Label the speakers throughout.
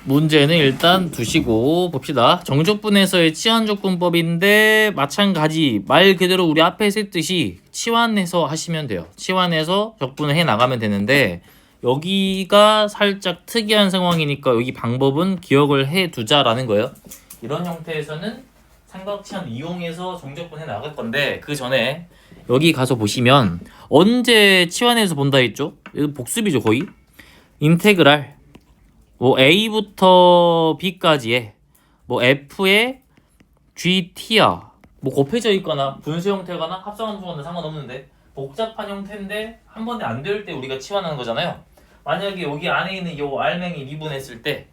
Speaker 1: 문제는 일단 두시고 봅시다. 정적분에서의 치환적분법인데 마찬가지 말 그대로 우리 앞에 했듯이 치환해서 하시면 돼요. 치환해서 적분을 해 나가면 되는데 여기가 살짝 특이한 상황이니까 여기 방법은 기억을 해 두자라는 거예요. 이런 형태에서는 삼각치환 이용해서 정적분 해 나갈 건데 그 전에 여기 가서 보시면 언제 치환해서 본다 했죠? 이거 복습이죠 거의. 인테그랄 뭐 A부터 B까지의 뭐 F의 GT야 뭐 곱해져 있거나 분수 형태거나 합성함수거나 상관없는데 복잡한 형태인데 한 번에 안 될 때 우리가 치환하는 거잖아요. 만약에 여기 안에 있는 이 R맹이 미분했을 때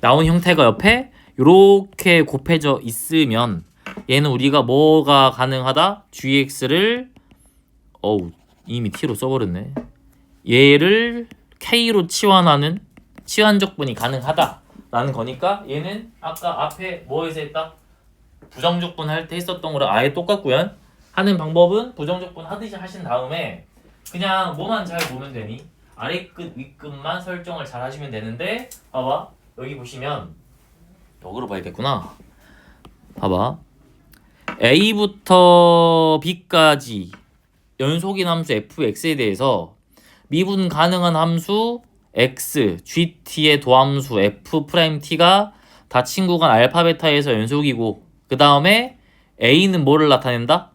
Speaker 1: 나온 형태가 옆에 이렇게 곱해져 있으면 얘는 우리가 뭐가 가능하다? GX를 이미 T로 써버렸네. 얘를 K로 치환하는 치환적분이 가능하다라는 거니까 얘는 아까 앞에 뭐에서 했다? 부정적분 할 때 했었던 거랑 아예 똑같고요. 하는 방법은 부정적분 하듯이 하신 다음에 그냥 뭐만 잘 보면 되니 아래끝 윗끝만 설정을 잘 하시면 되는데 봐봐 여기 보시면 역으로 봐야겠구나. 봐봐 A부터 B까지 연속인 함수 fx에 대해서 미분 가능한 함수 x, gt의 도함수 f't가 닫힌 구간 알파 베타에서 연속이고 그 다음에 a는 뭐를 나타낸다?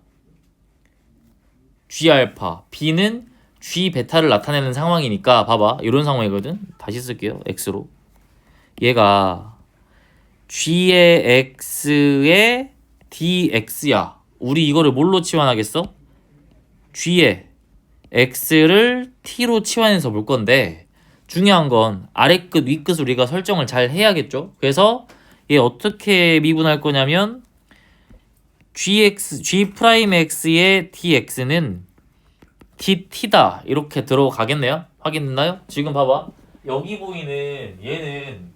Speaker 1: g알파, b는 g베타를 나타내는 상황이니까 봐봐 이런 상황이거든. 다시 쓸게요. x로 얘가 g의 x의 dx야. 우리 이거를 뭘로 치환하겠어? g의 x를 t로 치환해서 볼 건데 중요한 건 아래끝 윗끝을 우리가 설정을 잘 해야겠죠. 그래서 얘 어떻게 미분할 거냐면 g'x의 dx는 dt다 이렇게 들어가겠네요. 확인됐나요? 지금 봐봐 여기 보이는 얘는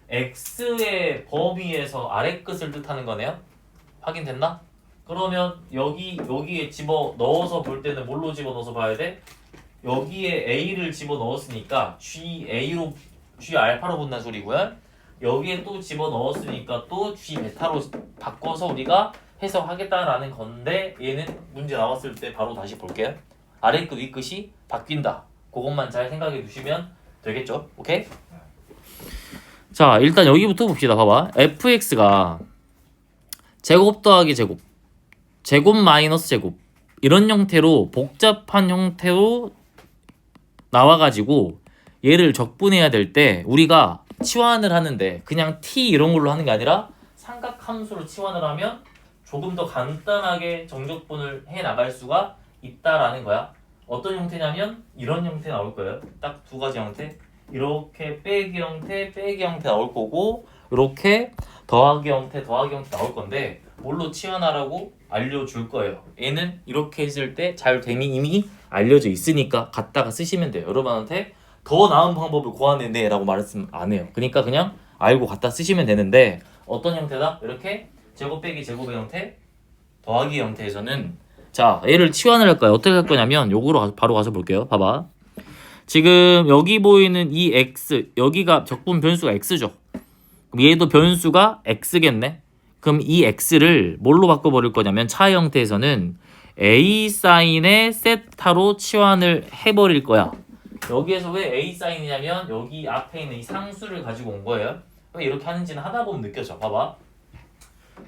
Speaker 1: x의 범위에서 아래끝을 뜻하는 거네요. 확인됐나? 그러면 여기에 집어 넣어서 볼 때는 뭘로 집어 넣어서 봐야 돼? 여기에 a를 집어 넣었으니까 GA로 G 알파로 본다는 소리고요. 여기에 또 집어 넣었으니까 또 G 베타로 바꿔서 우리가 해석하겠다라는 건데 얘는 문제 나왔을 때 바로 다시 볼게요. 아래끝 윗끝이 바뀐다. 그것만 잘 생각해 두시면 되겠죠? 오케이? 자 일단 여기부터 봅시다. 봐봐 fx가 제곱 더하기 제곱 제곱 마이너스 제곱 이런 형태로 복잡한 형태로 나와가지고 얘를 적분해야 될 때 우리가 치환을 하는데 그냥 t 이런 걸로 하는 게 아니라 삼각함수로 치환을 하면 조금 더 간단하게 정적분을 해 나갈 수가 있다라는 거야. 어떤 형태냐면 이런 형태 나올 거예요. 딱 두 가지 형태. 이렇게 빼기 형태, 빼기 형태 나올 거고 이렇게 더하기 형태, 더하기 형태 나올 건데 뭘로 치환하라고 알려줄 거예요. 얘는 이렇게 했을 때 잘 됨이 이미 알려져 있으니까 갖다가 쓰시면 돼요. 여러분한테 더 나은 방법을 고안했네 라고 말했으면 안 해요. 그러니까 그냥 알고 갖다 쓰시면 되는데 어떤 형태다? 이렇게 제곱 빼기 제곱의 형태, 더하기 형태에서는 자 얘를 치환을 할까요? 어떻게 할 거냐면 요거로 바로 가서 볼게요. 봐봐 지금 여기 보이는 이 x 여기가 적분 변수가 x죠. 그럼 얘도 변수가 x겠네. 그럼 이 x를 뭘로 바꿔버릴 거냐면 차 형태에서는 a 사인의 세타로 치환을 해버릴 거야. 여기에서 왜 a 사인이냐면 여기 앞에 있는 이 상수를 가지고 온 거예요. 왜 이렇게 하는지는 하다 보면 느껴져. 봐봐.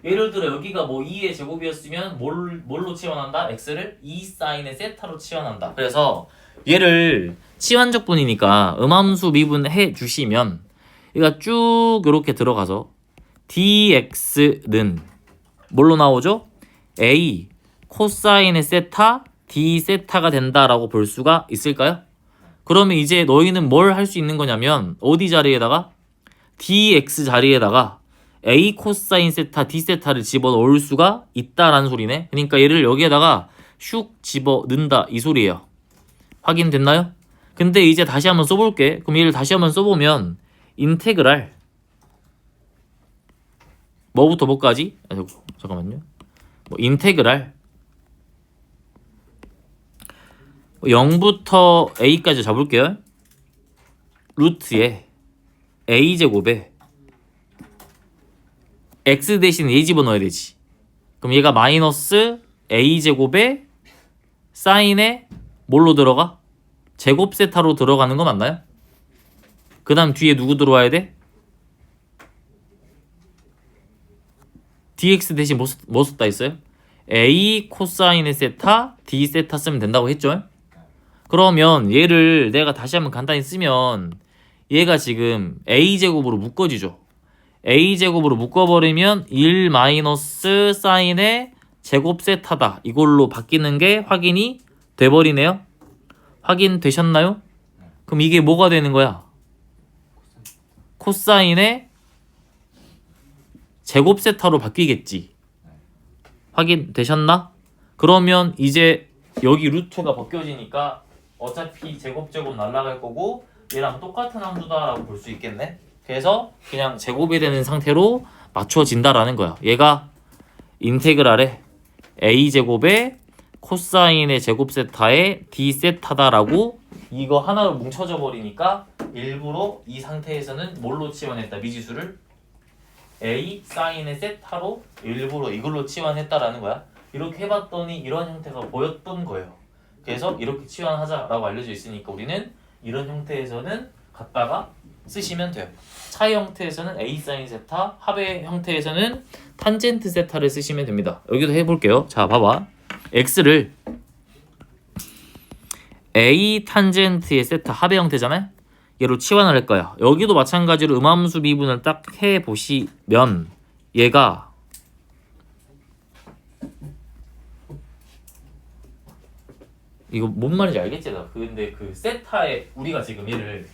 Speaker 1: 예를 들어 여기가 뭐 2의 제곱이었으면 뭘로 치환한다? x를 2 사인의 세타로 치환한다. 그래서 얘를 치환적분이니까 음함수 미분해 주시면 얘가 쭉 이렇게 들어가서 dx는 뭘로 나오죠? a 코사인의 세타 d 세타가 된다라고 볼 수가 있을까요? 그러면 이제 너희는 뭘 할 수 있는 거냐면 어디 자리에다가 dx 자리에다가 a 코사인 세타 d 세타를 집어넣을 수가 있다라는 소리네. 그러니까 얘를 여기에다가 슉 집어넣는다 이 소리예요. 확인됐나요? 근데 이제 다시 한번 써볼게. 그럼 얘를 다시 한번 써보면 인테그랄 뭐부터 뭐까지? 잠깐만요. 뭐 인테그랄 0부터 a까지 잡을게요. 루트에 a제곱에 x 대신 a 집어넣어야 되지. 그럼 얘가 마이너스 a제곱에 사인에 뭘로 들어가? 제곱 세타로 들어가는 거 맞나요? 그 다음 뒤에 누구 들어와야 돼? dx 대신 뭐 썼다 했어요? a 코사인의 세타 d 세타 쓰면 된다고 했죠? 그러면 얘를 내가 다시 한번 간단히 쓰면 얘가 지금 a제곱으로 묶어지죠. a제곱으로 묶어버리면 1 마이너스 사인의 제곱 세타다. 이걸로 바뀌는 게 확인이 돼버리네요. 확인되셨나요? 그럼 이게 뭐가 되는 거야? 코사인의 제곱 세타로 바뀌겠지. 확인되셨나? 그러면 이제 여기 루트가 벗겨지니까 어차피 제곱 날아갈 거고 얘랑 똑같은 함수다라고 볼 수 있겠네. 그래서 그냥 제곱이 되는 상태로 맞춰진다라는 거야. 얘가 인테그랄에 a제곱에 코사인의 제곱 세타에 d 세타다라고 이거 하나로 뭉쳐져 버리니까 일부러 이 상태에서는 뭘로 치환했다? 미지수를 a 사인의 세타로 일부러 이걸로 치환했다라는 거야. 이렇게 해봤더니 이런 형태가 보였던 거예요. 그래서 이렇게 치환하자라고 알려져 있으니까 우리는 이런 형태에서는 갖다가 쓰시면 돼요. 차의 형태에서는 a 사인 세타, 합의 형태에서는 탄젠트 세타를 쓰시면 됩니다. 여기도 해볼게요. 자, 봐봐. x를 a 탄젠트의 세타 합의 형태잖아요. 얘로 치환을 할 거야. 여기도 마찬가지로 음함수 미분을 딱 해보시면 얘가 이거 뭔 말인지 알겠지? 나 근데 그 세타에 우리가 지금 얘를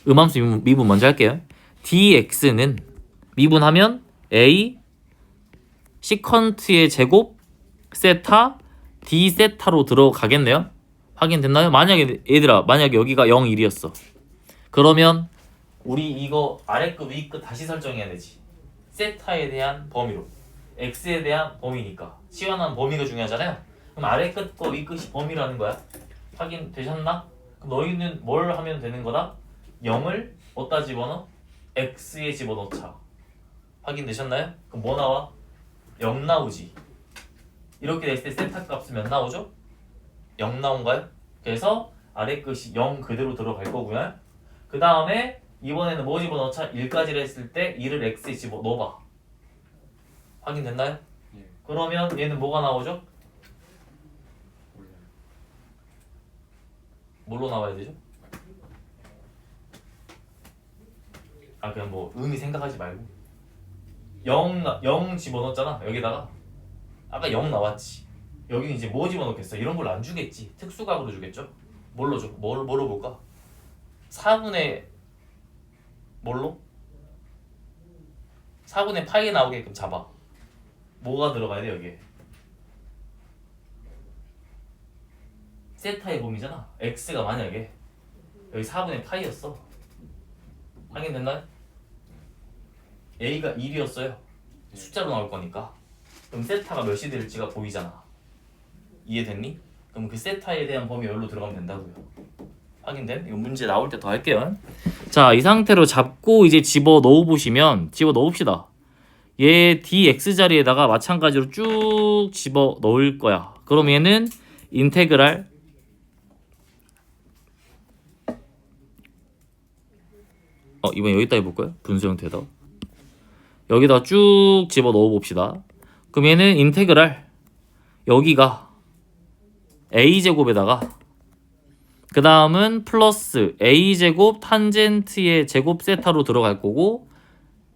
Speaker 1: 음함수 미분 먼저 할게요. dx는 미분하면 a 시컨트의 제곱 세타 d 세타로 들어가겠네요. 확인됐나요? 만약에 얘들아 만약에 여기가 0, 1이었어. 그러면 우리 이거 아래끝 위끝 다시 설정해야 되지. 세타에 대한 범위로 x에 대한 범위니까 치환한 범위가 중요하잖아요. 그럼 아래끝과 위끝이 범위라는 거야. 확인되셨나? 그럼 너희는 뭘 하면 되는 거다? 0을 어디다 집어넣어? x에 집어넣자. 확인되셨나요? 그럼 뭐 나와? 0 나오지. 이렇게 됐을 때 세타 값은 몇 나오죠? 0 나온가요? 그래서 아래 끝이 0 그대로 들어갈 거고요. 그 다음에 이번에는 뭐 집어넣자? 1까지를 했을 때 1을 x에 집어넣어봐. 확인됐나요?
Speaker 2: 예.
Speaker 1: 그러면 얘는 뭐가 나오죠? 뭘로 나와야 되죠? 아 그냥 뭐 의미 생각하지 말고 0 집어넣었잖아 여기다가. 아까 0 나왔지. 여기는 이제 뭐 집어넣겠어? 이런 걸 안 주겠지. 특수각으로 주겠죠? 뭘로 줘? 뭐로 볼까? 4분의 뭘로? 4분의 파이 나오게끔 잡아. 뭐가 들어가야 돼 여기에? 세타의 범위잖아. x가 만약에 여기 4분의 파이였어. 확인됐나요? a가 1이었어요. 숫자로 나올 거니까. 그럼 세타가 몇이 될지가 보이잖아. 이해됐니? 그럼 그 세타에 대한 범위 여기로 들어가면 된다고요. 확인된? 이거 문제 나올 때 더 할게요. 자, 이 상태로 잡고 이제 집어 넣어 보시면 집어 넣읍시다. 얘 dx 자리에다가 마찬가지로 쭉 집어 넣을 거야. 그럼 얘는 인테그랄 이번 여기다 해볼 거야. 분수 형태다. 여기다 쭉 집어 넣어 봅시다. 그럼 얘는 인테그랄 여기가 a제곱에다가 그 다음은 플러스 a제곱 탄젠트의 제곱 세타로 들어갈 거고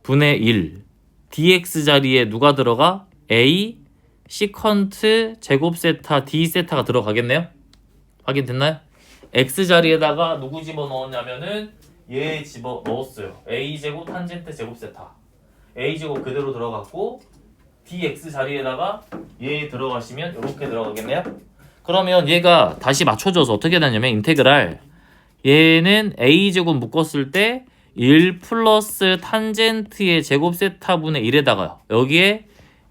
Speaker 1: 분의 1 dx 자리에 누가 들어가? a 시컨트 제곱 세타 d 세타가 들어가겠네요. 확인됐나요? x 자리에다가 누구 집어넣었냐면은 얘 집어넣었어요. a제곱 탄젠트 제곱 세타 a제곱 그대로 들어갔고 dx 자리에다가 얘 들어가시면 이렇게 들어가겠네요. 그러면 얘가 다시 맞춰줘서 어떻게 되냐면 인테그랄 얘는 a제곱 묶었을 때 1 플러스 탄젠트의 제곱 세타분의 1에다가 여기에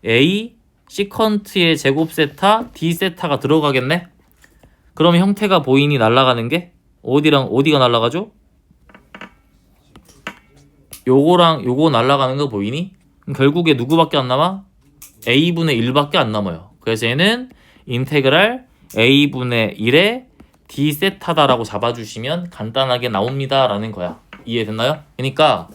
Speaker 1: a 시컨트의 제곱 세타 d 세타가 들어가겠네. 그럼 형태가 보이니 날아가는 게 어디가 날아가죠? 요거랑 요거 날아가는 거 보이니? 그럼 결국에 누구밖에 안 남아? a분의 1밖에 안 남아요. 그래서 얘는 인테그랄 a분의 1의 d세타다라고 잡아주시면 간단하게 나옵니다 라는 거야. 이해됐나요? 그러니까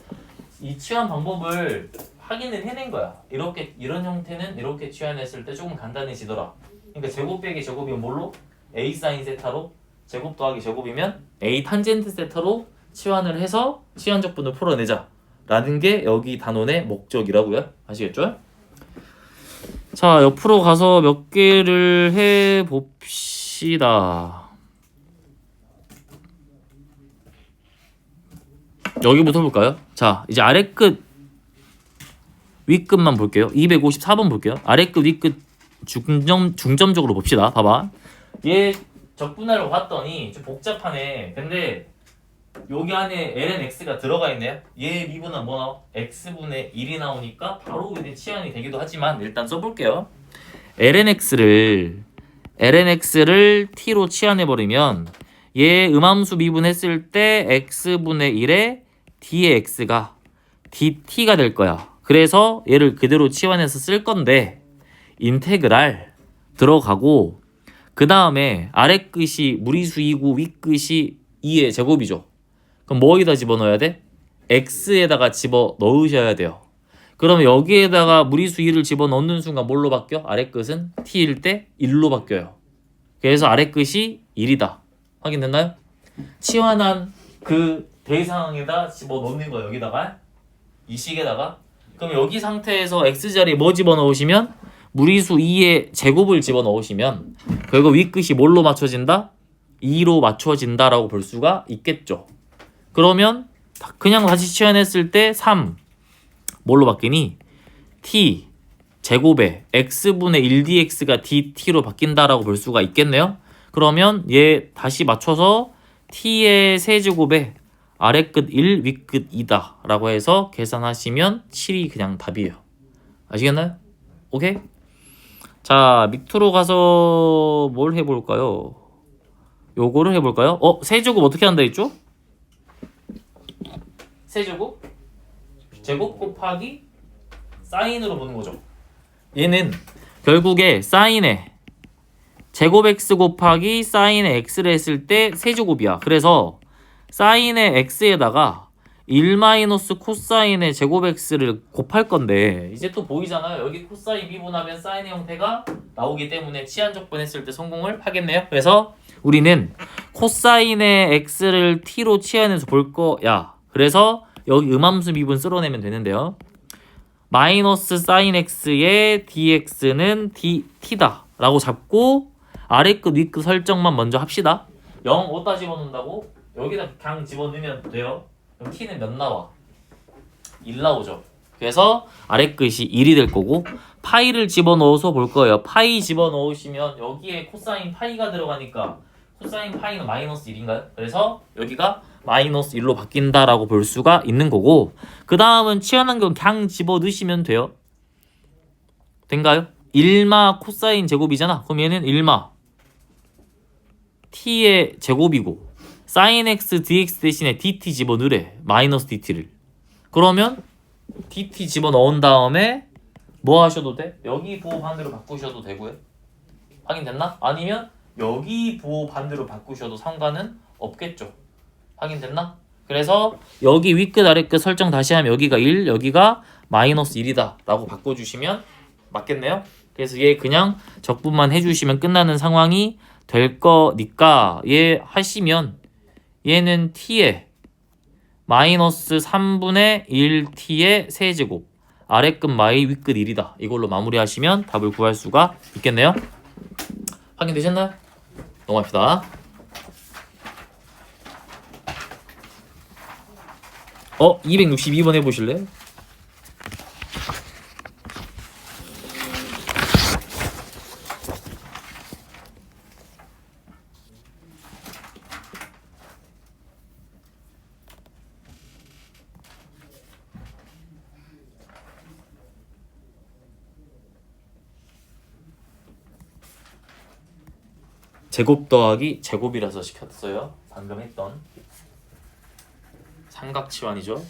Speaker 1: 이 치환 방법을 확인을 해낸 거야. 이렇게 이런 형태는 이렇게 치환했을 때 조금 간단해지더라. 그러니까 제곱 빼기 제곱이면 뭘로? a 사인 세타로 제곱 더하기 제곱이면 a 탄젠트 세타로 치환을 해서 치환적분을 풀어내자 라는 게 여기 단원의 목적이라고요. 아시겠죠? 자, 옆으로 가서 몇 개를 해 봅시다. 여기부터 볼까요? 자, 이제 아래 끝 윗끝만 볼게요. 254번 볼게요. 아래 끝 윗끝 중점적으로 봅시다. 봐봐. 얘 적분할로 봤더니 좀 복잡하네. 근데 여기 안에 lnx가 들어가 있네요. 얘 미분은 뭐 나와? x분의 1이 나오니까 바로 이제 치환이 되기도 하지만 일단 써볼게요. lnx를 t로 치환해버리면 얘 음함수 미분했을 때 x분의 1에 d의 x가 dt가 될 거야. 그래서 얘를 그대로 치환해서 쓸 건데 인테그랄 들어가고 그 다음에 아래 끝이 무리수 2고 윗 끝이 2의 제곱이죠. 그럼 뭐 어디다 집어넣어야 돼? x에다가 집어넣으셔야 돼요. 그러면 여기에다가 무리수 2를 집어넣는 순간 뭘로 바뀌어? 아래 끝은 t일 때 1로 바뀌어요. 그래서 아래 끝이 1이다. 확인됐나요? 치환한 그 대상에다 집어넣는 거 여기다가 이 식에다가 그럼 여기 상태에서 x자리에 뭐 집어넣으시면 무리수 2의 제곱을 집어넣으시면 결국 윗끝이 뭘로 맞춰진다? 2로 맞춰진다라고 볼 수가 있겠죠. 그러면 그냥 다시 치환했을 때 3 뭘로 바뀌니? t 제곱에 x분의 1dx가 dt로 바뀐다라고 볼 수가 있겠네요. 그러면 얘 다시 맞춰서 t의 세제곱에 아래끝 1, 윗끝 2다 라고 해서 계산하시면 7이 그냥 답이에요. 아시겠나요? 오케이? 자, 밑으로 가서 뭘 해볼까요? 요거를 해볼까요? 세제곱 어떻게 한다 했죠? 세제곱? 제곱 곱하기 사인으로 보는 거죠. 얘는 결국에 사인에 제곱 x 곱하기 사인의 x를 했을 때 세제곱이야. 그래서 사인의 x에다가 1 마이너스 코사인의 제곱 x를 곱할 건데 이제 또 보이잖아요. 여기 코사인 미분하면 사인의 형태가 나오기 때문에 치환적분 했을 때 성공을 하겠네요. 그래서 우리는 코사인의 x를 t로 치환해서 볼 거야. 그래서 여기 음함수 미분 쓸어내면 되는데요. 마이너스 사인 x의 dx는 t다 라고 잡고 아래 끝 윗 끝 설정만 먼저 합시다. 0 어디다 집어넣는다고? 여기다 그냥 집어넣으면 돼요. 그럼 t는 몇 나와? 1 나오죠. 그래서 아래 끝이 1이 될 거고 파이를 집어넣어서 볼 거예요. 파이 집어넣으시면 여기에 코사인 파이가 들어가니까 코사인 파이는 마이너스 1인가요? 그래서 여기가 마이너스 1로 바뀐다라고 볼 수가 있는 거고 그 다음은 치환한 건 그냥 집어넣으시면 돼요. 된가요? 1마 코사인 제곱이잖아. 그럼 얘는 1마 t의 제곱이고 sin x dx 대신에 dt 집어넣으래. 마이너스 dt를. 그러면 dt 집어넣은 다음에 뭐 하셔도 돼? 여기 부호 반대로 바꾸셔도 되고요. 확인됐나? 아니면 여기 부호 반대로 바꾸셔도 상관은 없겠죠. 확인됐나? 그래서 여기 윗끝 아래끝 설정 다시 하면 여기가 1 여기가 마이너스 1이다 라고 바꿔주시면 맞겠네요. 그래서 얘 그냥 적분만 해주시면 끝나는 상황이 될 거니까 얘 하시면 얘는 t의 마이너스 3분의 1t의 세제곱 아래끝 마이 윗끝 1이다 이걸로 마무리하시면 답을 구할 수가 있겠네요. 확인되셨나요? 넘어갑시다. 262번 해보실래요? 제곱 더하기 제곱이라서 시켰어요. 방금 했던 삼각치환이죠.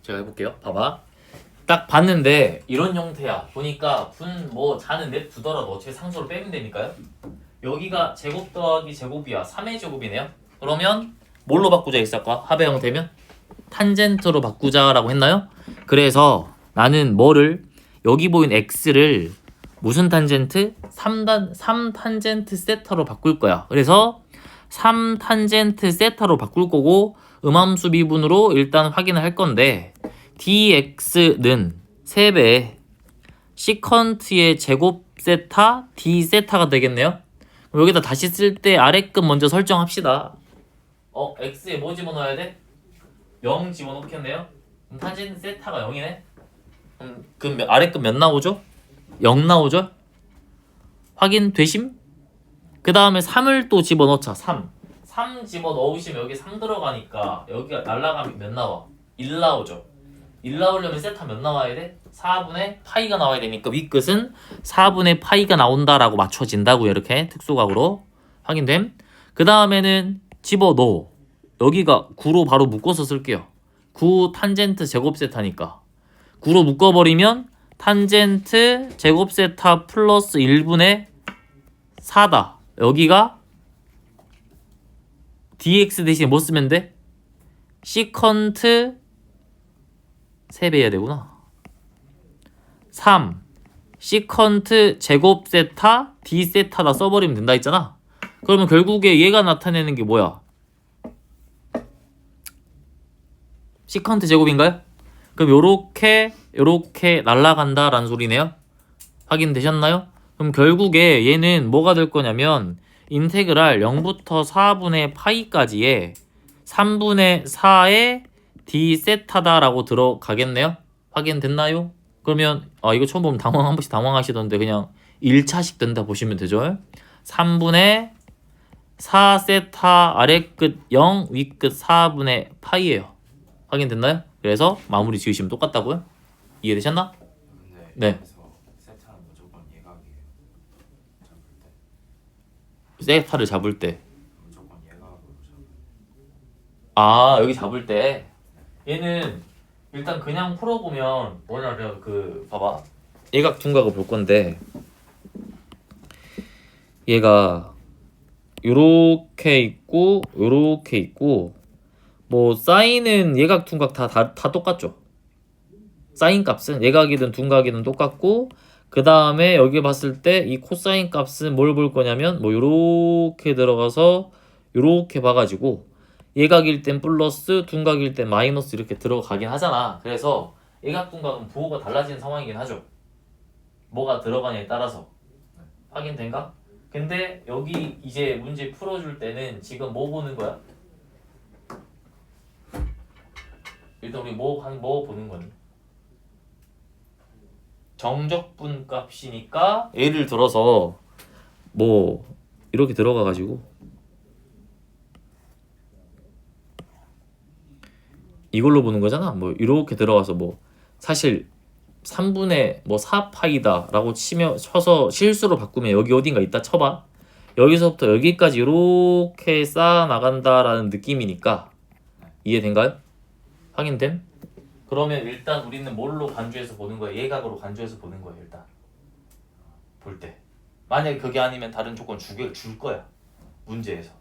Speaker 1: 제가 해볼게요. 봐봐. 딱 봤는데 이런 형태야. 보니까 분 뭐 자는 냅 두더라도 어차피 상수로 빼면 되니까요. 여기가 제곱 더하기 제곱이야. 3의 제곱이네요. 그러면 뭘로 바꾸자 했을까? 합의 형태면 탄젠트로 바꾸자라고 했나요? 그래서 나는 뭐를 여기 보인 x를 무슨 탄젠트? 3탄젠트 세타로 바꿀 거야. 그래서 3탄젠트 세타로 바꿀 거고 음함수 미분으로 일단 확인을 할 건데 dx는 3배 시컨트의 제곱 세타 d 세타가 되겠네요. 여기다 다시 쓸 때 아래급 먼저 설정합시다. x에 뭐 집어넣어야 돼? 0 집어넣겠네요. 그럼 탄젠트 세타가 0이네. 그럼 아래급 몇 나오죠? 0 나오죠? 확인되심? 그 다음에 3을 또 집어넣자. 3 집어넣으시면 여기 3 들어가니까 여기가 날라가면 몇 나와? 1 나오죠. 1 나오려면 세타 몇 나와야 돼? 4분의 파이가 나와야 되니까 윗끝은 4분의 파이가 나온다라고 맞춰진다고요. 이렇게 특수각으로 확인됨. 그 다음에는 집어넣어. 여기가 9로 바로 묶어서 쓸게요. 9 탄젠트 제곱 세타니까 9로 묶어버리면 탄젠트 제곱 세타 플러스 1분의 4다. 여기가 dx 대신에 뭐 쓰면 돼? 시컨트 3배 해야 되구나. 3 시컨트 제곱 세타 d 세타다 써버리면 된다 했잖아. 그러면 결국에 얘가 나타내는 게 뭐야? 시컨트 제곱인가요? 그럼 요렇게 날아간다 라는 소리네요. 확인되셨나요? 그럼 결국에 얘는 뭐가 될 거냐면 인테그랄 0부터 4분의 파이까지의 3분의 4의 d 세타다라고 들어가겠네요. 확인됐나요? 그러면 이거 처음 보면 한 번씩 당황하시던데 그냥 1차식 된다 보시면 되죠. 3분의 4 세타 아래끝 0 윗끝 4분의 파이예요. 확인됐나요? 그래서 마무리 지으시면 똑같다고요? 이해되셨나? 네.
Speaker 2: 세타는 무조건 예각이에요. 잡을 때.
Speaker 1: 세타를 잡을 때.
Speaker 2: 무조건 예각으로 잡아요.
Speaker 1: 여기 잡을 때 얘는 일단 그냥 풀어보면 뭐냐면 봐봐. 예각 둔각을 볼 건데 얘가 요렇게 있고 요렇게 있고 뭐 사인은 예각 둔각 다 똑같죠. 사인 값은 예각이든 둔각이든 똑같고 그 다음에 여기 봤을 때 이 코사인 값은 뭘 볼 거냐면 뭐 요렇게 들어가서 요렇게 봐가지고 예각일 땐 플러스 둔각일 땐 마이너스 이렇게 들어가긴 하잖아. 그래서 예각 둔각은 부호가 달라지는 상황이긴 하죠. 뭐가 들어가냐에 따라서. 확인된가? 근데 여기 이제 문제 풀어줄 때는 지금 뭐 보는 거야? 일단 우리 뭐 보는 거니? 정적분 값이니까 예를 들어서 뭐 이렇게 들어가가지고 이걸로 보는 거잖아. 뭐 이렇게 들어가서 뭐 사실 3분의 뭐 4파이다 라고 쳐서 실수로 바꾸면 여기 어딘가 있다 쳐봐. 여기서부터 여기까지 이렇게 쌓아 나간다라는 느낌이니까 이해된가요? 확인됨? 그러면 일단 우리는 뭘로 간주해서 보는 거야? 예각으로 간주해서 보는 거야 일단 볼 때. 만약에 그게 아니면 다른 조건 줄 거야 문제에서.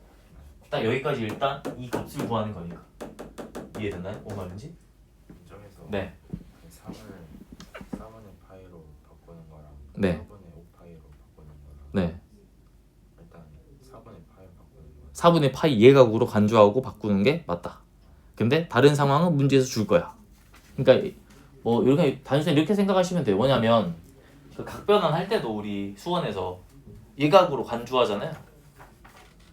Speaker 1: 딱 여기까지 일단 이 값을 구하는 거니까. 이해됐나요? 뭔 말인지?
Speaker 2: 점에서
Speaker 1: 네.
Speaker 2: 3분의 파이로 바꾸는 거랑
Speaker 1: 네.
Speaker 2: 4분의 5파이로 바꾸는 거랑
Speaker 1: 네.
Speaker 2: 일단 4분의 파이로 바꾸는 거
Speaker 1: 4분의 파이 예각으로 간주하고 바꾸는 게 맞다. 근데 다른 상황은 문제에서 줄 거야. 그러니까 뭐 이렇게 단순히 이렇게 생각하시면 돼요. 뭐냐면 그 각변환 할 때도 우리 수원에서 예각으로 간주하잖아요.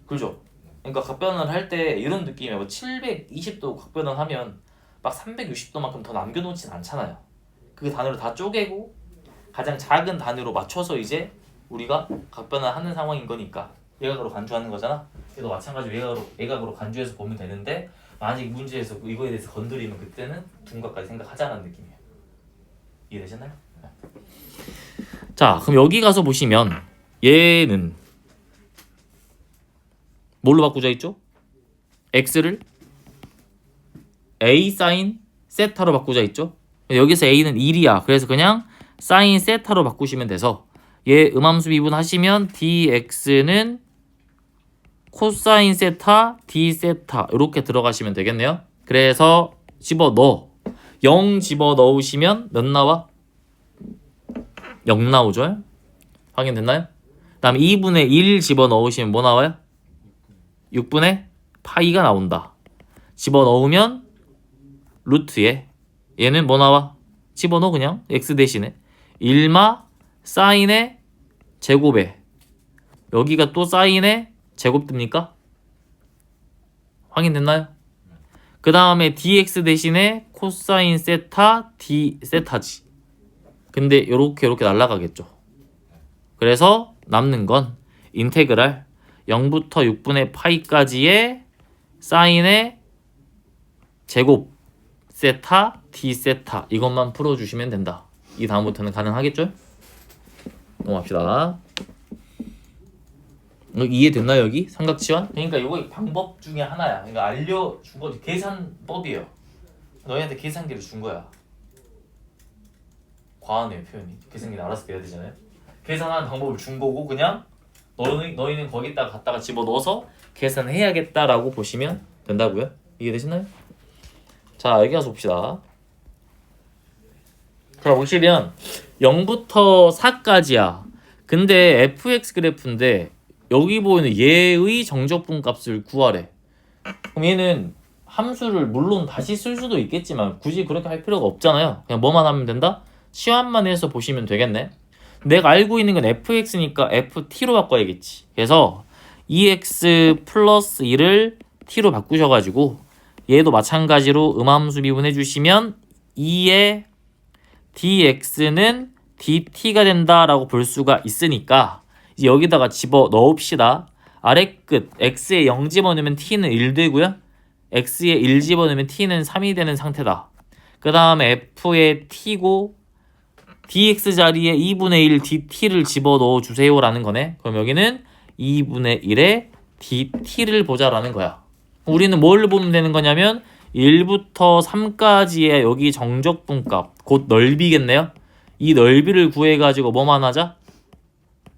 Speaker 1: 그죠? 그러니까 각변환 할 때 이런 느낌이에요. 뭐 720도 각변환 하면 막 360도만큼 더 남겨놓진 않잖아요. 그 단위로 다 쪼개고 가장 작은 단위로 맞춰서 이제 우리가 각변환 하는 상황인 거니까 예각으로 간주하는 거잖아. 그래도 마찬가지로 예각으로 간주해서 보면 되는데 만약 문제에서 이거에 대해서 건드리면 그때는 둔각까지 생각하자는 느낌이에요. 이해되셨나요? 네. 자, 그럼 여기 가서 보시면 얘는 뭘로 바꾸자 했죠? x를 a 사인 세타로 바꾸자 했죠? 여기서 a는 1이야. 그래서 그냥 사인 세타로 바꾸시면 돼서 얘 음함수 미분하시면 dx는 코사인 세타 d 세타 이렇게 들어가시면 되겠네요. 그래서 집어넣어. 0 집어넣으시면 몇 나와? 0 나오죠? 확인됐나요? 그 다음에 2분의 1 집어넣으시면 뭐 나와요? 6분의 파이가 나온다. 집어넣으면 루트에 얘는 뭐 나와? 집어넣어 그냥 x 대신에 1마 사인의 제곱에 여기가 또 사인의 제곱 듭니까? 확인됐나요? 그 다음에 dx 대신에 코사인 세타 d 세타지. 근데 요렇게 날아가겠죠. 그래서 남는 건 인테그랄 0부터 6분의 파이까지의 사인의 제곱 세타 d 세타 이것만 풀어주시면 된다. 이 다음부터는 가능하겠죠? 넘어갑시다. 이해됐나요 여기? 삼각치환? 그러니까 이거 방법 중에 하나야. 그러니까 알려준 거 계산법이에요. 너희한테 계산기를 준 거야. 과하네요 표현이. 계산기는 알아서 돼야 되잖아요. 계산하는 방법을 준 거고 그냥 너희는 거기다가 갖다가 집어넣어서 계산해야겠다라고 보시면 된다고요. 이해되시나요? 자 여기 가서 봅시다. 자 보시면 0부터 4까지야. 근데 fx 그래프인데 여기 보이는 얘의 정적분 값을 구하래. 그럼 얘는 함수를 물론 다시 쓸 수도 있겠지만 굳이 그렇게 할 필요가 없잖아요. 그냥 뭐만 하면 된다? 치환만 해서 보시면 되겠네. 내가 알고 있는 건 fx니까 ft로 바꿔야겠지. 그래서 2x 플러스 1을 t로 바꾸셔가지고 얘도 마찬가지로 음함수 미분해 주시면 2의 dx는 dt가 된다라고 볼 수가 있으니까 이제 여기다가 집어 넣읍시다. 아래 끝 x에 0 집어넣으면 t는 1 되고요. x에 1 집어넣으면 t는 3이 되는 상태다. 그 다음에 f에 t고 dx 자리에 2분의 1 dt를 집어넣어 주세요라는 거네. 그럼 여기는 2분의 1에 dt를 보자라는 거야. 우리는 뭘 보면 되는 거냐면 1부터 3까지의 여기 정적분값 곧 넓이겠네요. 이 넓이를 구해가지고 뭐만 하자?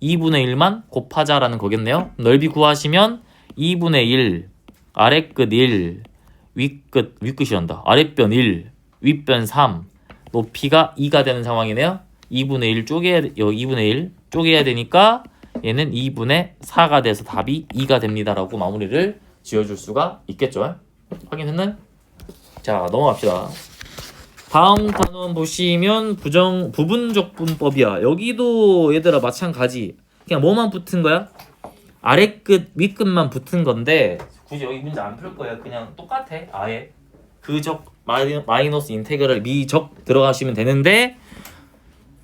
Speaker 1: 2분의 1만 곱하자라는 거겠네요. 넓이 구하시면 2분의 1 아래끝 1 윗끝이란다. 아랫변 1 윗변 3 높이가 2가 되는 상황이네요. 2분의 1 2분의 1 쪼개야 되니까 얘는 2분의 4가 돼서 답이 2가 됩니다 라고 마무리를 지어줄 수가 있겠죠. 확인했나요? 자 넘어갑시다. 다음 단원 보시면 부분적분법이야. 여기도 얘들아 마찬가지. 그냥 뭐만 붙은 거야? 아래끝 윗끝만 붙은 건데 굳이 여기 문제 안 풀 거예요. 그냥 똑같아. 아예 그적 마이너스 인테그랄 미적 들어가시면 되는데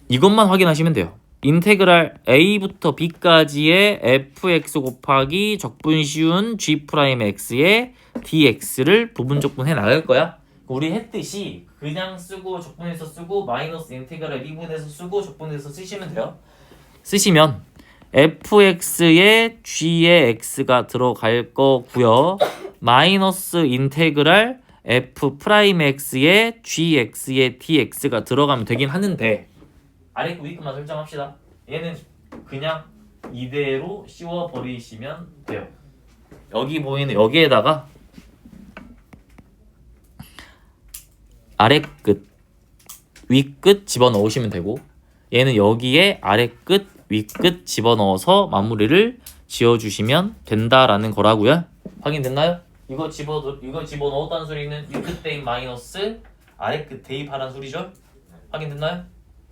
Speaker 1: 이것만 확인하시면 돼요. 인테그랄 a부터 b까지의 fx 곱하기 적분 쉬운 g'x의 dx를 부분적분해 나갈 거야. 우리 했듯이 그냥 쓰고 적분해서 쓰고 마이너스 인테그랄 미분해서 쓰고 적분해서 쓰시면 돼요. 쓰시면 fx에 g의 x가 들어갈 거고요. 마이너스 인테그랄 f'x에 gx의 dx가 들어가면 되긴 하는데 아래 그 위급만 설정합시다. 얘는 그냥 이대로 씌워버리시면 돼요. 여기 보이는 여기에다가 아래 끝, 윗끝 집어넣으시면 되고 얘는 여기에 아래 끝, 윗끝 집어넣어서 마무리를 지어주시면 된다라는 거라고요. 확인됐나요? 이거 집어넣었다는 소리는 윗끝 대입 마이너스 아래 끝 대입하라는 소리죠? 확인됐나요?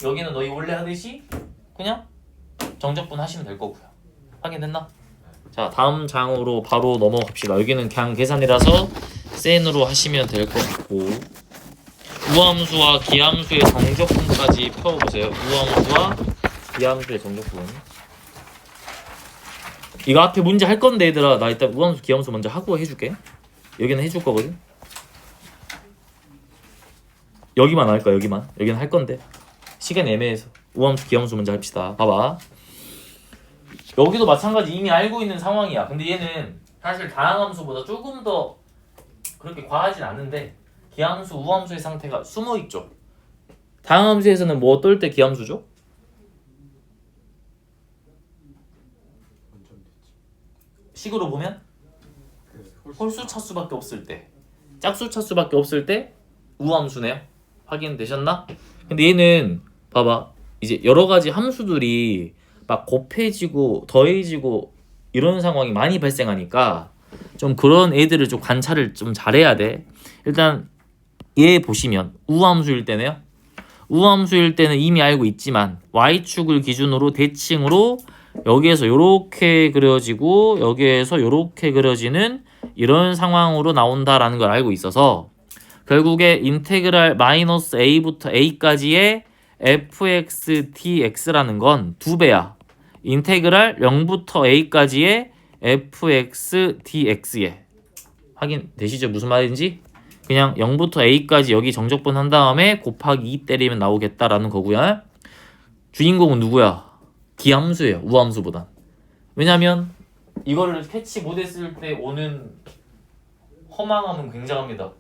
Speaker 1: 여기는 너희 원래 하듯이 그냥 정적분 하시면 될 거고요. 확인됐나? 자 다음 장으로 바로 넘어갑시다. 여기는 그냥 계산이라서 센으로 하시면 될 것 같고 우함수와 기함수의 정적분까지 펴보세요. 우함수와 기함수의 정적분. 이거 앞에 문제 할 건데 얘들아 나 일단 우함수 기함수 먼저 하고 해줄게. 여기는 해줄 거거든. 여기만 할 거야. 여기는 할 건데 시간 애매해서 우함수 기함수 먼저 합시다. 봐봐. 여기도 마찬가지 이미 알고 있는 상황이야. 근데 얘는 사실 다항함수보다 조금 더 그렇게 과하진 않은데 기함수, 우함수의 상태가 숨어 있죠. 다항함수에서는 뭐 어떨 때 기함수죠?
Speaker 2: 완전 됐지.
Speaker 1: 식으로 보면
Speaker 2: 그
Speaker 1: 홀수 차수밖에 없을 때, 짝수 차수밖에 없을 때 우함수네요. 확인되셨나? 근데 얘는 봐봐, 이제 여러 가지 함수들이 막 곱해지고 더해지고 이런 상황이 많이 발생하니까 좀 그런 애들을 좀 관찰을 좀 잘해야 돼. 일단 얘 보시면 우함수일 때네요. 우함수일 때는 이미 알고 있지만 y축을 기준으로 대칭으로 여기에서 요렇게 그려지고 여기에서 요렇게 그려지는 이런 상황으로 나온다라는 걸 알고 있어서 결국에 인테그랄 마이너스 a부터 a까지의 fx dx라는 건 2배야. 인테그랄 0부터 a까지의 fx dx에 확인되시죠? 무슨 말인지? 그냥 0부터 a까지 여기 정적분 한 다음에 곱하기 2 때리면 나오겠다라는 거고요. 주인공은 누구야? 기함수예요. 우함수보단. 왜냐면 이거를 캐치 못했을 때 오는 허망함은 굉장합니다.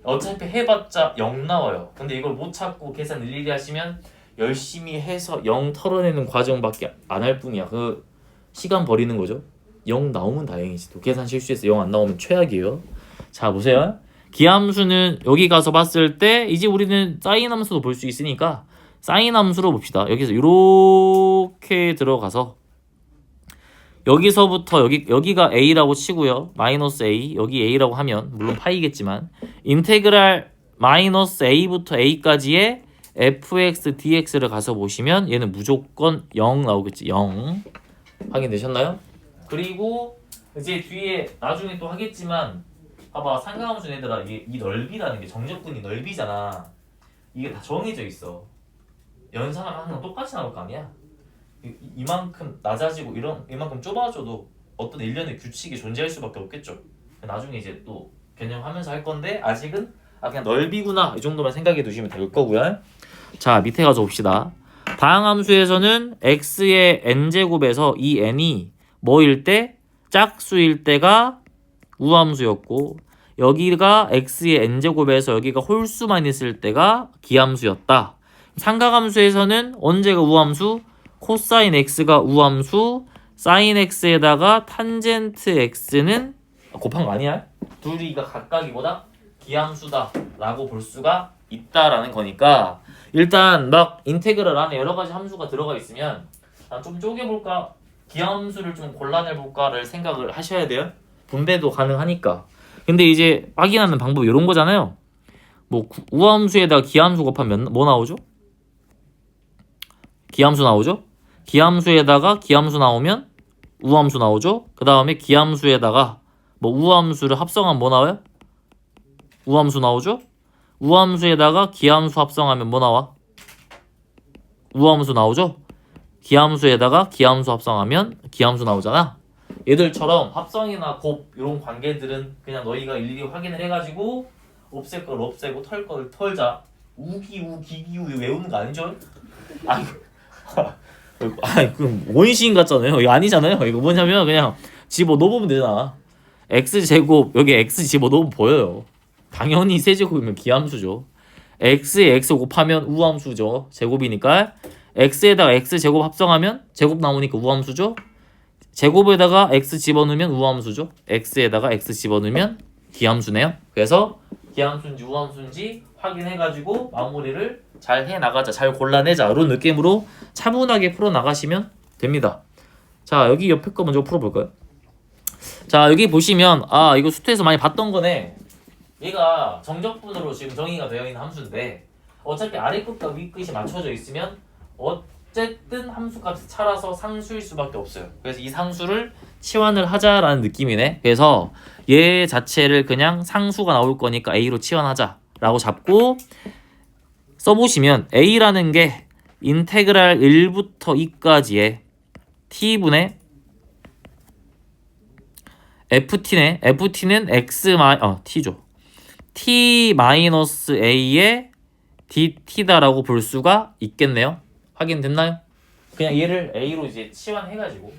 Speaker 1: 어차피 해봤자 0 나와요. 근데 이걸 못 찾고 계산 일일이 하시면 열심히 해서 0 털어내는 과정밖에 안 할 뿐이야. 그 시간 버리는 거죠. 0 나오면 다행이지. 또 계산 실수해서 0 안 나오면 최악이에요. 자 보세요. 기함수는 여기 가서 봤을 때 이제 우리는 사인 함수도 볼 수 있으니까 사인 함수로 봅시다. 여기서 이렇게 들어가서 여기서부터 여기가 a라고 치고요. 마이너스 a 여기 a라고 하면 물론 파이겠지만 인테그랄 마이너스 a부터 a까지의 fx dx를 가서 보시면 얘는 무조건 0 나오겠지. 0 확인되셨나요? 그리고 이제 뒤에 나중에 또 하겠지만 봐봐, 상가함수 얘들아, 이 넓이라는 게 정적분이 넓이잖아. 이게 다 정해져 있어. 연산하면 항상 똑같이 나올 거 아니야. 이만큼 낮아지고 이만큼 좁아져도 어떤 일련의 규칙이 존재할 수밖에 없겠죠. 나중에 이제 또 개념하면서 할 건데 아직은 그냥 넓이구나 이 정도만 생각해 두시면 될 거고요. 자 밑에 가서 봅시다. 다항함수에서는 x의 n제곱에서 이 n이 뭐일 때? 짝수일 때가 우함수였고 여기가 x의 n제곱에서 여기가 홀수만 있을 때가 기함수였다. 삼각함수에서는 언제가 우함수? 코사인 x가 우함수, 사인 x에다가 탄젠트 x는 곱한 거 아니야? 둘이가 각각이보다 기함수다 라고 볼 수가 있다라는 거니까 일단 막 인테그랄 안에 여러 가지 함수가 들어가 있으면 좀 쪼개볼까? 기함수를 좀 골라내볼까를 생각을 하셔야 돼요. 분배도 가능하니까. 근데 이제 확인하는 방법이 이런 거잖아요. 뭐 우함수에다가 기함수 곱하면 뭐 나오죠? 기함수 나오죠? 기함수에다가 기함수 나오면 우함수 나오죠? 그 다음에 기함수에다가 뭐 우함수를 합성하면 뭐 나와요? 우함수 나오죠? 우함수에다가 기함수 합성하면 뭐 나와? 우함수 나오죠? 기함수에다가 기함수 합성하면 기함수 나오잖아. 얘들처럼 합성이나 곱 이런 관계들은 그냥 너희가 일일이 확인을 해가지고 없앨 걸 없애고 털 걸 털자. 우기우 기기우 외우는 거 아니죠? 아니 그 원시인 같잖아요. 이거 아니잖아요. 이거 뭐냐면 그냥 집어넣으면 되잖아. x제곱 여기 x 집어넣으면 보여요. 당연히 세제곱이면 기함수죠. x에 x 곱하면 우함수죠. 제곱이니까 x에다가 x제곱 합성하면 제곱 나오니까 우함수죠. 제곱에다가 x 집어넣으면 우함수죠. x에다가 x 집어넣으면 기함수네요. 그래서 기함수인지 우함수인지 확인해가지고 마무리를 잘 해나가자, 잘 골라내자 이런 느낌으로 차분하게 풀어나가시면 됩니다. 자 여기 옆에 거 먼저 풀어볼까요? 자 여기 보시면 이거 수트에서 많이 봤던 거네. 얘가 정적분으로 지금 정의가 되어 있는 함수인데 어차피 아래 끝과 위 끝이 맞춰져 있으면 어쨌든 함수값이 차라서 상수일 수밖에 없어요. 그래서 이 상수를 치환을 하자라는 느낌이네. 그래서 얘 자체를 그냥 상수가 나올 거니까 a로 치환하자 라고 잡고 써보시면 a라는 게 인테그랄 1부터 2까지의 t분의 ft네. ft는 t죠. t 마이너스 a의 dt다라고 볼 수가 있겠네요. 확인됐나요? 그냥 얘를 a로 이제 치환해가지고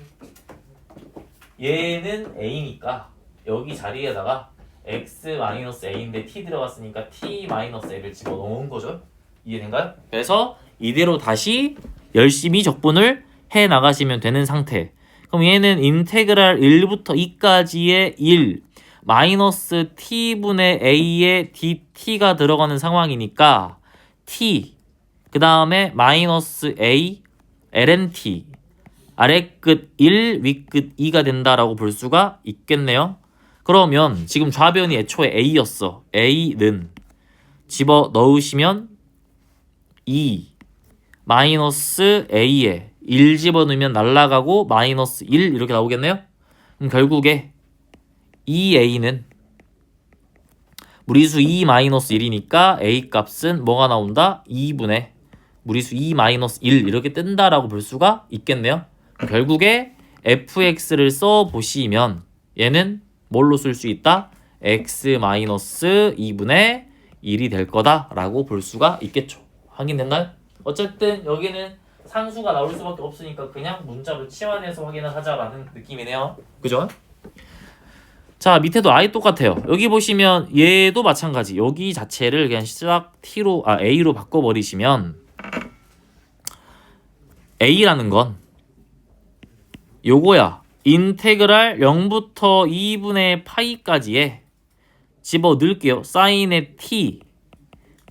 Speaker 1: 얘는 a니까 여기 자리에다가 x-a인데 t 들어갔으니까 t-a를 집어넣은 거죠. 이해된가요? 그래서 이대로 다시 열심히 적분을 해 나가시면 되는 상태. 그럼 얘는 인테그랄 1부터 2까지의 1 마이너스 t분의 a의 dt가 들어가는 상황이니까 t 그 다음에 마이너스 a ln t 아래 끝 1 위 끝 2가 된다라고 볼 수가 있겠네요. 그러면 지금 좌변이 애초에 a였어. a는 집어 넣으시면 2 마이너스 a에 1 집어넣으면 날라가고 마이너스 1 이렇게 나오겠네요. 그럼 결국에 2a는 무리수 2 마이너스 1이니까 a 값은 뭐가 나온다? 2분의 무리수 2 마이너스 1 이렇게 뜬다라고 볼 수가 있겠네요. 그럼 결국에 fx를 써보시면 얘는 뭘로 쓸 수 있다? x 마이너스 2분의 1이 될 거다라고 볼 수가 있겠죠. 확인됐나요? 어쨌든 여기는 상수가 나올 수밖에 없으니까 그냥 문자로 치환해서 확인을 하자라는 느낌이네요. 그죠? 자, 밑에도 아예 똑같아요. 여기 보시면 얘도 마찬가지. 여기 자체를 그냥 싹 t로 a로 바꿔버리시면 a라는 건 요거야. 인테그랄 0부터 2분의 파이까지에 집어 넣을게요. 사인의 t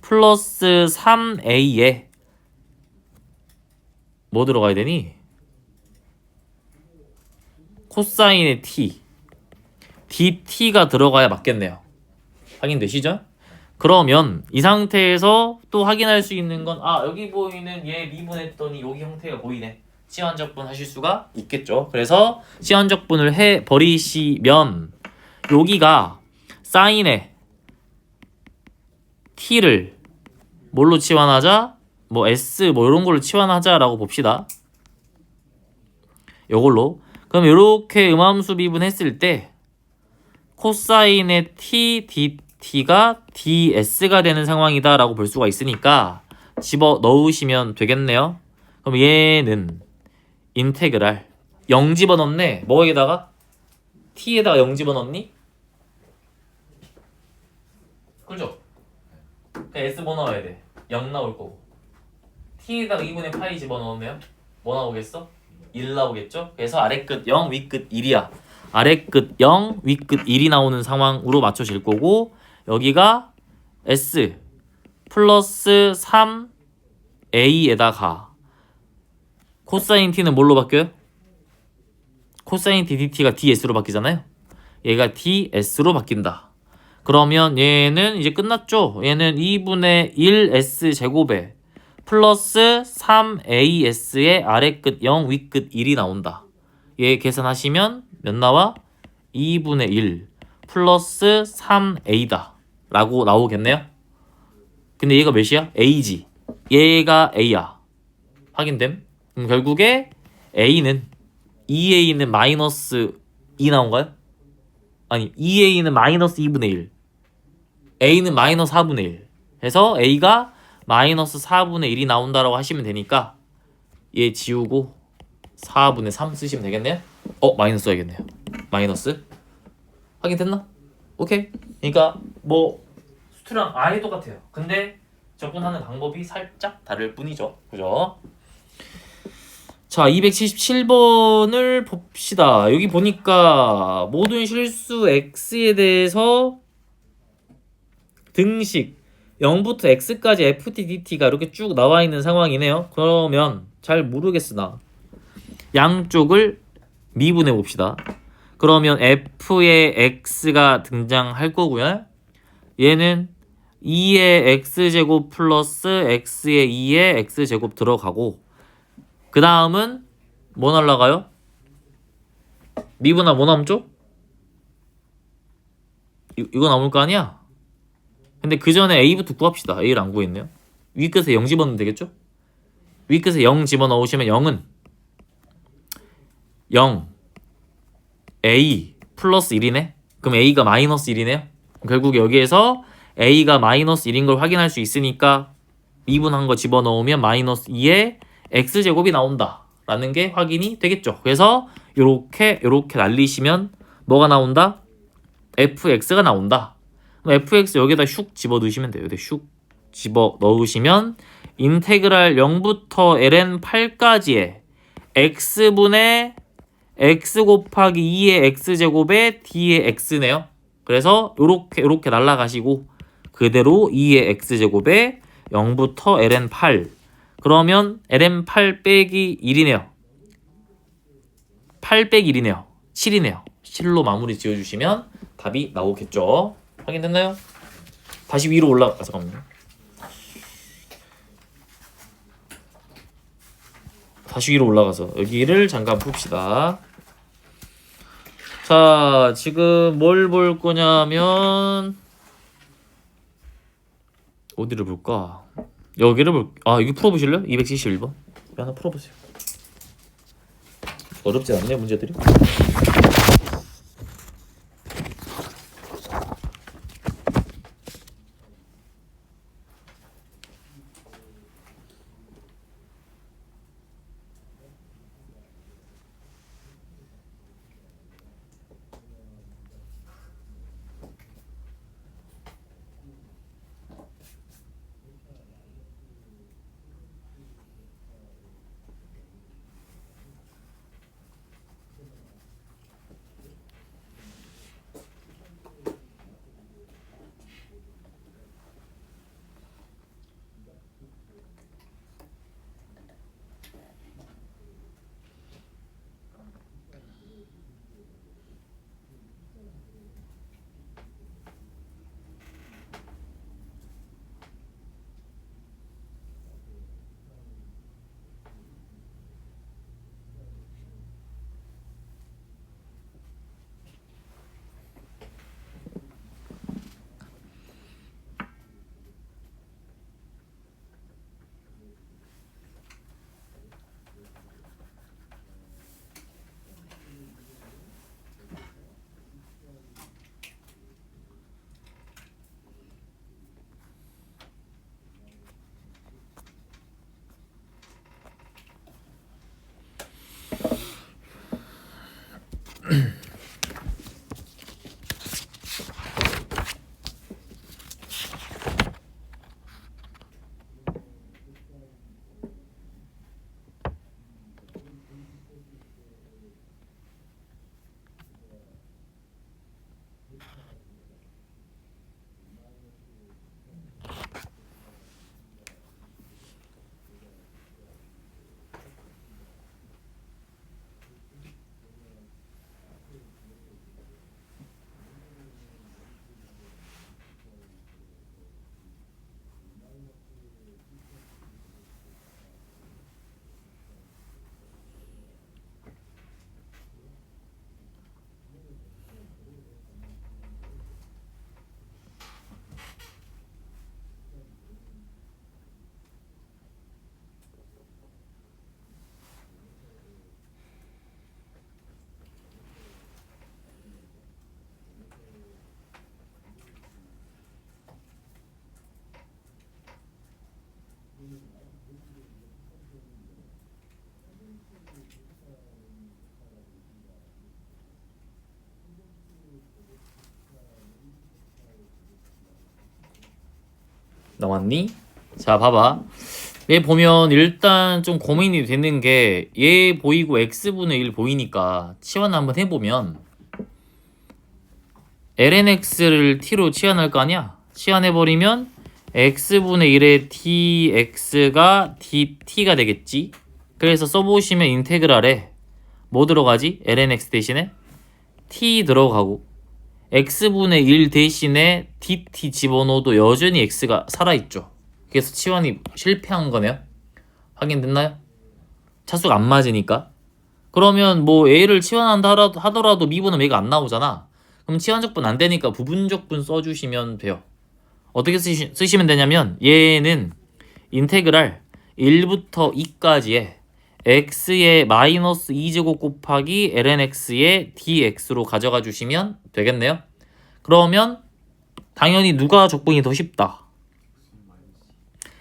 Speaker 1: 플러스 3a에 뭐 들어가야 되니? 코사인의 t dt가 들어가야 맞겠네요. 확인되시죠? 그러면 이 상태에서 또 확인할 수 있는 건 여기 보이는 얘 미분했더니 여기 형태가 보이네. 치환적분 하실 수가 있겠죠. 그래서 치환적분을 해 버리시면 여기가 사인의 t를 뭘로 치환하자? 뭐 s 뭐 이런 걸로 치환하자라고 봅시다. 요걸로. 그럼 이렇게 음함수 미분했을 때 코사인의 t dt가 ds가 되는 상황이다라고 볼 수가 있으니까 집어 넣으시면 되겠네요. 그럼 얘는 인테그랄 0 집어넣네. 뭐에다가? t에다가 0 집어넣니? 그죠? 그냥 s 뭐 넣어야 돼? 0 나올 거고 t에다가 2분의 파이 집어넣으면 뭐 나오겠어? 1 나오겠죠? 그래서 아래 끝 0, 위 끝 1이야. 아래 끝 0, 위 끝 1이 나오는 상황으로 맞춰질 거고 여기가 s 플러스 3a에다가 코사인 t는 뭘로 바뀌어요? 코사인 t dt가 ds로 바뀌잖아요. 얘가 ds로 바뀐다. 그러면 얘는 이제 끝났죠? 얘는 2분의 1s 제곱에 플러스 3as의 아래 끝 0, 위 끝 1이 나온다. 얘 계산하시면 몇 나와? 2분의 1 플러스 3a다 라고 나오겠네요. 근데 얘가 몇이야? a지. 얘가 a야. 확인됨? 그럼 결국에 a는 2a는 마이너스 2 나온가요? 아니 2a는 마이너스 2분의 1 a는 마이너스 4분의 1 해서 a가 마이너스 4분의 1이 나온다라고 하시면 되니까 얘 지우고 4분의 3 쓰시면 되겠네요. 마이너스 써야겠네요. 마이너스 확인됐나? 오케이. 그러니까 뭐 수트랑 아예 똑같아요. 근데 적분하는 방법이 살짝 다를 뿐이죠. 그죠? 자, 277번을 봅시다. 여기 보니까 모든 실수 x에 대해서 등식 0부터 x까지 ft dt가 이렇게 쭉 나와 있는 상황이네요. 그러면 잘 모르겠으나 양쪽을 미분해 봅시다. 그러면 f의 x가 등장할 거고요. 얘는 2의 x제곱 플러스 x의 2의 x제곱 들어가고 그 다음은 뭐 날라가요? 미분하면 뭐 남죠? 이거 남을 거 아니야? 근데 그 전에 a부터 구합시다. a를 안 구했네요. 위끝에 0 집어넣으면 되겠죠? 위끝에 0 집어넣으시면 0은 0 a 플러스 1이네? 그럼 a가 마이너스 1이네요? 결국 여기에서 a가 마이너스 1인 걸 확인할 수 있으니까 미분한 거 집어넣으면 마이너스 2의 x제곱이 나온다 라는 게 확인이 되겠죠. 그래서 요렇게 날리시면 뭐가 나온다? fx가 나온다. 그럼 fx 여기다 슉 집어 넣으시면 돼요. 여기 슉 집어 넣으시면 인테그랄 0부터 ln 8까지의 x분의 x 곱하기 2의 x제곱에 d의 x네요. 그래서 요렇게 날라가시고 그대로 2의 x제곱에 0부터 ln 8 그러면 ln 8 빼기 1이네요. 8 빼기 1이네요. 7이네요. 7로 마무리 지어주시면 답이 나오겠죠. 확인됐나요? 다시 위로 올라가서 잠깐만요. 다시 위로 올라가서 여기를 잠깐 풉시다. 자, 지금 뭘 볼 거냐면 어디를 볼까? 여기를 여기 풀어보실래요? 271번. 하나 풀어보세요. 어렵지 않네 문제들이. 나왔니? 자, 봐봐. 얘 보면 일단 좀 고민이 되는 게 얘 보이고 x분의 1 보이니까 치환 한번 해보면 lnx를 t로 치환할 거 아니야? 치환해버리면 x분의 1의 dx가 dt가 되겠지? 그래서 써보시면 인테그랄에 뭐 들어가지? lnx 대신에 t 들어가고 x분의 1 대신에 dt 집어넣어도 여전히 x가 살아있죠. 그래서 치환이 실패한 거네요. 확인됐나요? 차수가 안 맞으니까. 그러면 뭐 a를 치환한다 하더라도 미분은 a가 안 나오잖아. 그럼 치환적분 안 되니까 부분적분 써주시면 돼요. 어떻게 쓰시면 되냐면 얘는 인테그랄 1부터 2까지의 x의 마이너스 2제곱 곱하기 lnx의 dx로 가져가 주시면 되겠네요. 그러면 당연히 누가 적분이 더 쉽다?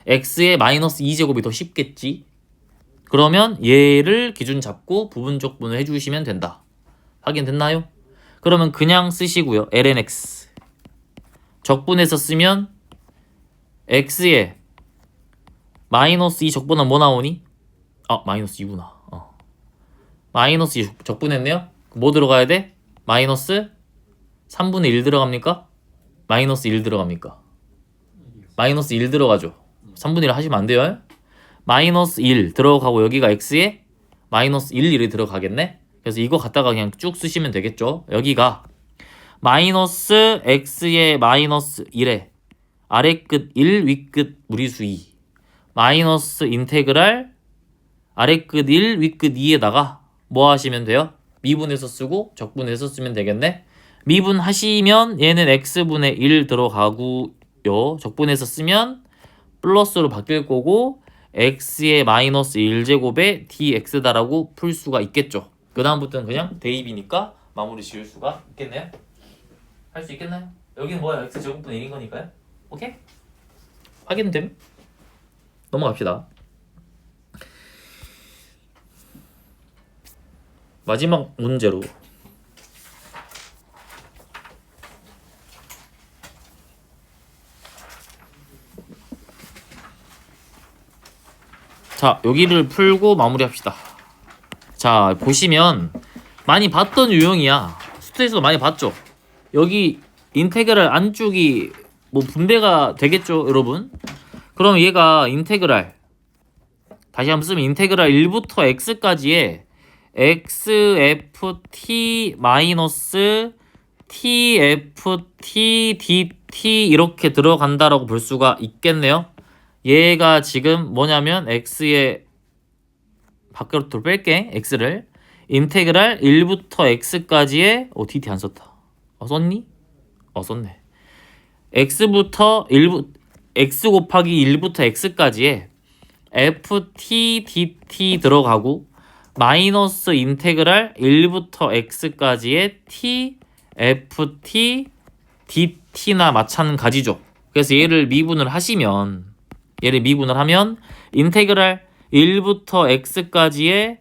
Speaker 1: x의 마이너스 2제곱이 더 쉽겠지. 그러면 얘를 기준 잡고 부분 적분을 해주시면 된다. 확인됐나요? 그러면 그냥 쓰시고요. lnx 적분해서 쓰면 x에 마이너스 2 적분하면 뭐 나오니? 마이너스 2구나. 마이너스 2 적분했네요. 뭐 들어가야 돼? 마이너스 3분의 1 들어갑니까? 마이너스 1 들어갑니까? 마이너스 1 들어가죠. 3분의 1 하시면 안 돼요. 마이너스 1 들어가고 여기가 x에 마이너스 1이 들어가겠네. 그래서 이거 갖다가 그냥 쭉 쓰시면 되겠죠. 여기가 마이너스 x에 마이너스 1에 아래 끝 1 위 끝 무리수 2 마이너스 인테그랄 아래 끝 1 위 끝 2에다가 뭐 하시면 돼요? 미분해서 쓰고 적분해서 쓰면 되겠네. 미분하시면 얘는 x분의 1 들어가고요. 적분해서 쓰면 플러스로 바뀔 거고 x의 마이너스 1제곱에 dx다라고 풀 수가 있겠죠. 그 다음부터는 그냥 대입이니까 마무리 지을 수가 있겠네요. 할 수 있겠나요? 여기는 뭐야? x제곱분의 1인 거니까요. 오케이? 확인됨? 넘어갑시다. 마지막 문제로 자, 여기를 풀고 마무리합시다. 자, 보시면 많이 봤던 유형이야. 수트에서도 많이 봤죠. 여기 인테그랄 안쪽이 뭐 분배가 되겠죠, 여러분? 그럼 얘가 인테그랄 다시 한번 쓰면 인테그랄 1부터 x까지의 xft 마이너스 tft dt 이렇게 들어간다라고 볼 수가 있겠네요. 얘가 지금 뭐냐면 x의 밖으로 뺄게. x를 인테그랄 1부터 x까지의 dt 안 썼다. 썼니? 썼네. x부터 1부 x 곱하기 1부터 x까지의 ft dt 들어가고 마이너스 인테그랄 1부터 x까지의 t ft dt나 마찬가지죠. 그래서 얘를 미분을 하면 인테그랄 1부터 x까지의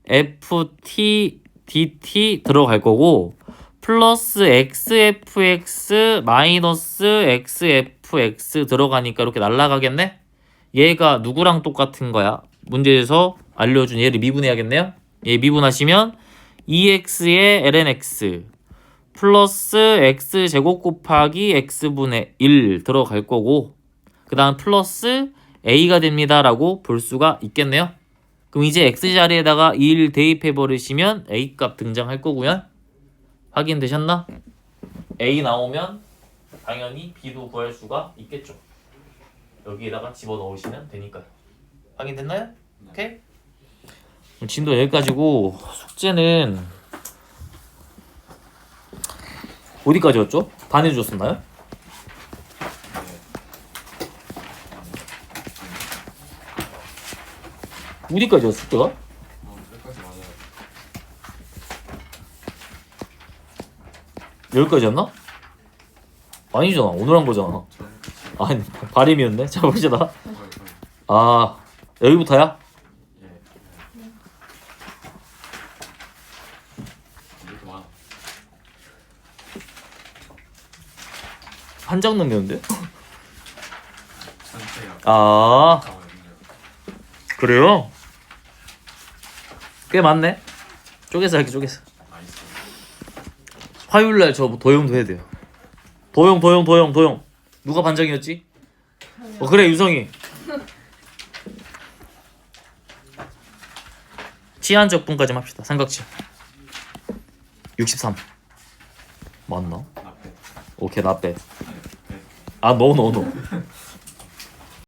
Speaker 1: ft dt 들어갈 거고 플러스 xfx 마이너스 xfx 들어가니까 이렇게 날아가겠네. 얘가 누구랑 똑같은 거야? 문제에서 알려준 얘를 미분해야겠네요. 얘 미분하시면 2x의 lnx 플러스 x제곱 곱하기 x분의 1 들어갈 거고 그 다음 플러스 a가 됩니다 라고 볼 수가 있겠네요. 그럼 이제 x자리에다가 1 대입해 버리시면 a값 등장할 거고요. 확인되셨나? a 나오면 당연히 b도 구할 수가 있겠죠. 여기에다가 집어넣으시면 되니까요. 확인됐나요? 오케이? 그럼 진도 여기까지고 숙제는 어디까지였죠? 반 해주셨었나요? 어디까지였어 숙제가?
Speaker 2: 끝까지 맞아요.
Speaker 1: 여기까지였나? 아니잖아 오늘 한 거잖아. 아니 발음이었네. 자 봅시다. 여기부터야?
Speaker 2: 예. 이렇게 많아.
Speaker 1: 한 장 넘겼는데?
Speaker 2: 전체가
Speaker 1: 아 그래요? 꽤 많네. 쪼개서 할게 쪼개서.
Speaker 2: 나이스.
Speaker 1: 화요일날 저 도형도 해야 돼요. 도형 누가 반장이었지? 그래 유성이. 치안적분까지 합시다. 삼각지 63 맞나?
Speaker 2: 나빼.
Speaker 1: 오케이 나 빼.
Speaker 2: 아니 빼.
Speaker 1: 너